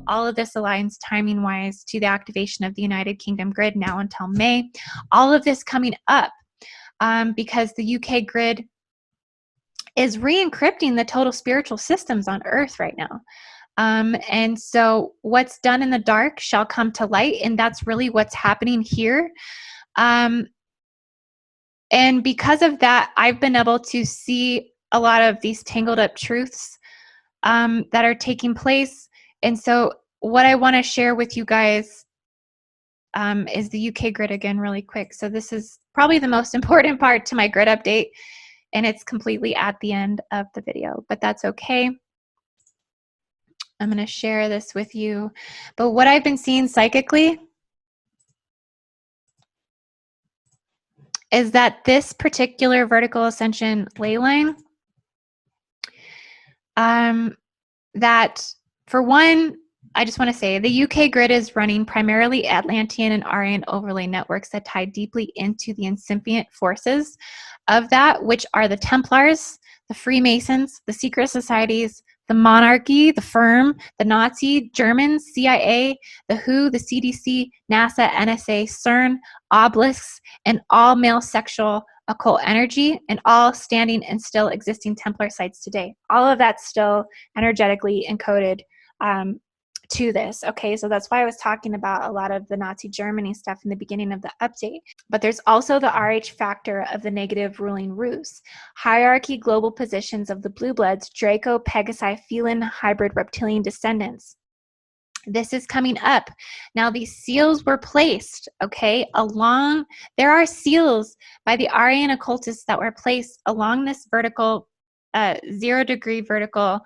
all of this aligns timing-wise to the activation of the United Kingdom grid now until May. All of this coming up because the UK grid is re-encrypting the total spiritual systems on Earth right now. And so what's done in the dark shall come to light, and that's really what's happening here. And because of that, I've been able to see a lot of these tangled up truths that are taking place. And so what I want to share with you guys is the UK grid again really quick. So this is probably the most important part to my grid update, and it's completely at the end of the video, but that's okay. I'm going to share this with you. But what I've been seeing psychically is that this particular vertical ascension ley line, that for one, I just want to say the UK grid is running primarily Atlantean and Aryan overlay networks that tie deeply into the incipient forces of that, which are the Templars, the Freemasons, the secret societies, the monarchy, the firm, the Nazi, Germans, CIA, the WHO, the CDC, NASA, NSA, CERN, obelisks, and all male sexual occult energy, and all standing and still existing Templar sites today. All of that's still energetically encoded to this. Okay, so that's why I was talking about a lot of the Nazi Germany stuff in the beginning of the update. But there's also the RH factor of the negative ruling ruse. Hierarchy, global positions of the blue bloods, Draco, Pegasi, feline, hybrid reptilian descendants. This is coming up. Now, these seals were placed, okay, along, there are seals by the Aryan occultists that were placed along this vertical, 0 degree vertical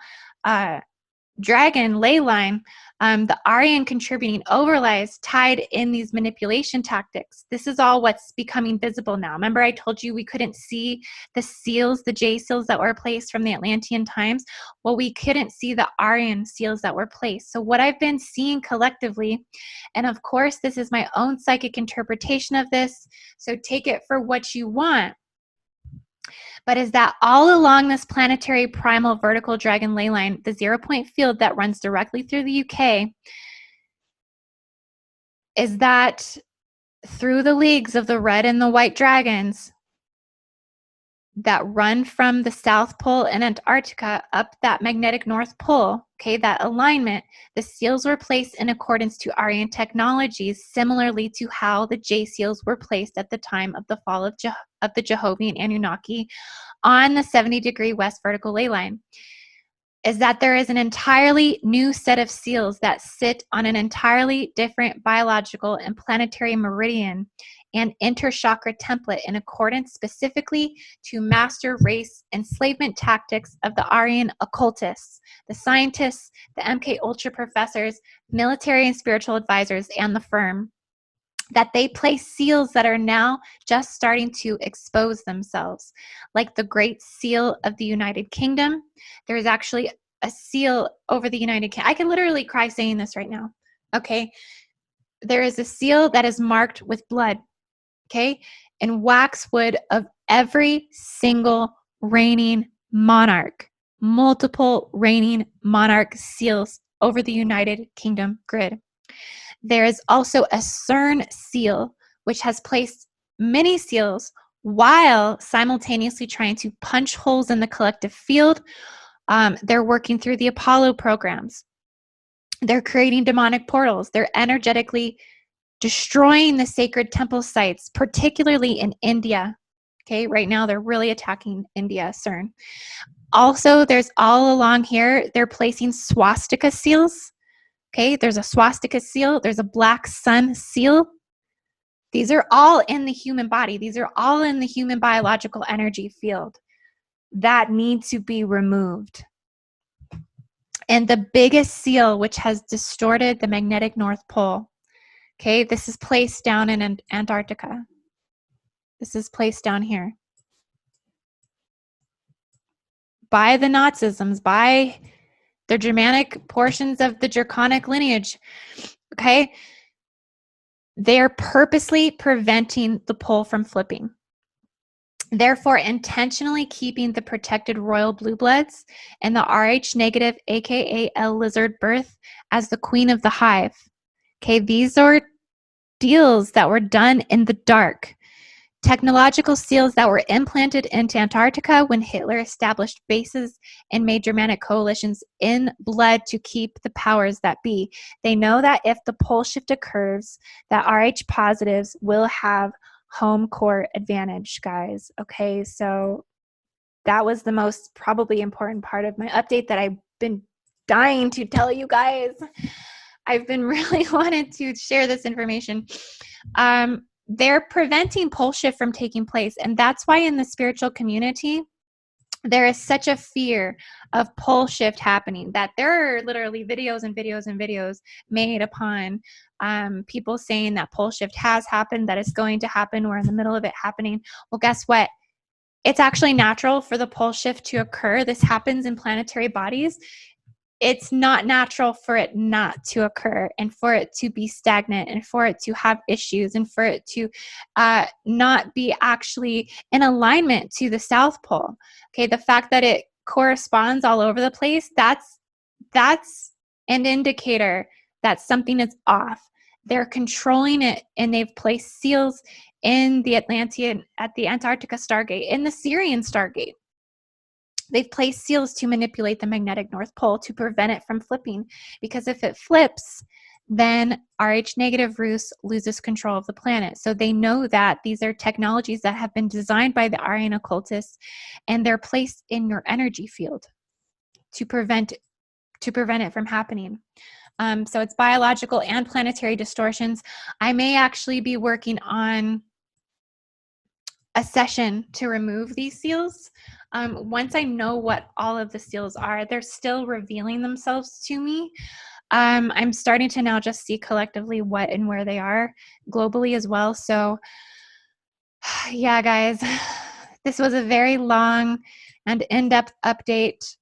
dragon ley line, the Aryan contributing overlays tied in these manipulation tactics. This is all what's becoming visible now. Remember I told you we couldn't see the seals, the J seals that were placed from the Atlantean times? Well, we couldn't see the Aryan seals that were placed. So what I've been seeing collectively, and of course this is my own psychic interpretation of this, so take it for what you want, but is that all along this planetary primal vertical dragon ley line, the 0-point field that runs directly through the UK, is that through the leagues of the red and the white dragons that run from the South Pole and Antarctica up that magnetic North Pole, okay, that alignment, the seals were placed in accordance to Aryan technologies, similarly to how the J seals were placed at the time of the fall of the Jehovian Anunnaki on the 70-degree west vertical ley line. Is that there is an entirely new set of seals that sit on an entirely different biological and planetary meridian and interchakra template in accordance specifically to master race enslavement tactics of the Aryan occultists, the scientists, the MK Ultra professors, military and spiritual advisors, and the firm. That they place seals that are now just starting to expose themselves, like the Great Seal of the United Kingdom. There is actually a seal over the United Kingdom. I can literally cry saying this right now. Okay, there is a seal that is marked with blood. Okay, and waxwood of every single reigning monarch, multiple reigning monarch seals over the United Kingdom grid. There is also a CERN seal, which has placed many seals while simultaneously trying to punch holes in the collective field. They're working through the Apollo programs. They're creating demonic portals. They're energetically destroying the sacred temple sites, particularly in India. Okay, right now they're really attacking India, CERN. Also, there's all along here, they're placing swastika seals. Okay, there's a swastika seal. There's a black sun seal. These are all in the human body. These are all in the human biological energy field that need to be removed. And the biggest seal, which has distorted the magnetic North Pole, okay, this is placed down in Antarctica. This is placed down here. By the Nazisms, by the Germanic portions of the Draconic lineage, okay? They're purposely preventing the pole from flipping. therefore intentionally keeping the protected royal blue bloods and the Rh negative, aka L lizard birth, as the queen of the hive. Okay, these are deals that were done in the dark. Technological seals that were implanted into Antarctica when Hitler established bases and made Germanic coalitions in blood to keep the powers that be. They know that if the pole shift occurs, that Rh positives will have home court advantage, guys. Okay, so that was the most probably important part of my update that I've been dying to tell you guys. I've been really wanted to share this information. They're preventing pole shift from taking place. And that's why in the spiritual community, there is such a fear of pole shift happening that there are literally videos and videos and videos made upon people saying that pole shift has happened, that it's going to happen. We're in the middle of it happening. Well, guess what? It's actually natural for the pole shift to occur. This happens in planetary bodies. It's not natural for it not to occur and for it to be stagnant and for it to have issues and for it to not be actually in alignment to the South Pole. Okay, the fact that it corresponds all over the place, that's an indicator that something is off. They're controlling it, and they've placed seals in the Atlantean, at the Antarctica Stargate, in the Syrian Stargate. They've placed seals to manipulate the magnetic North Pole to prevent it from flipping, because if it flips, then Rh negative Rus loses control of the planet. So they know that these are technologies that have been designed by the Aryan occultists, and they're placed in your energy field to prevent it from happening. So it's biological and planetary distortions. I may actually be working on a session to remove these seals. Once I know what all of the seals are, they're still revealing themselves to me. I'm starting to now just see collectively what and where they are globally as well. So yeah, guys, this was a very long and in-depth update.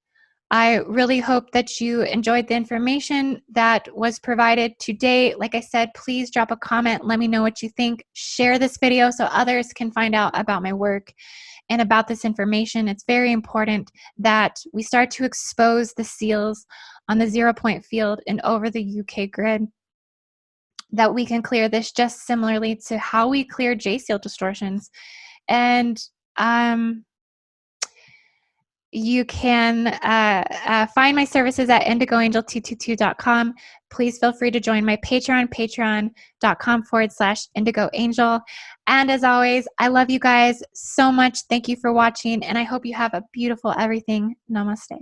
I really hope that you enjoyed the information that was provided today. Like I said, please drop a comment. Let me know what you think. Share this video so others can find out about my work and about this information. It's very important that we start to expose the seals on the 0-point field and over the UK grid, that we can clear this just similarly to how we clear J-seal distortions. And you can find my services at indigoangel222.com. Please feel free to join my Patreon, patreon.com/indigoangel. And as always, I love you guys so much. Thank you for watching, and I hope you have a beautiful everything. Namaste.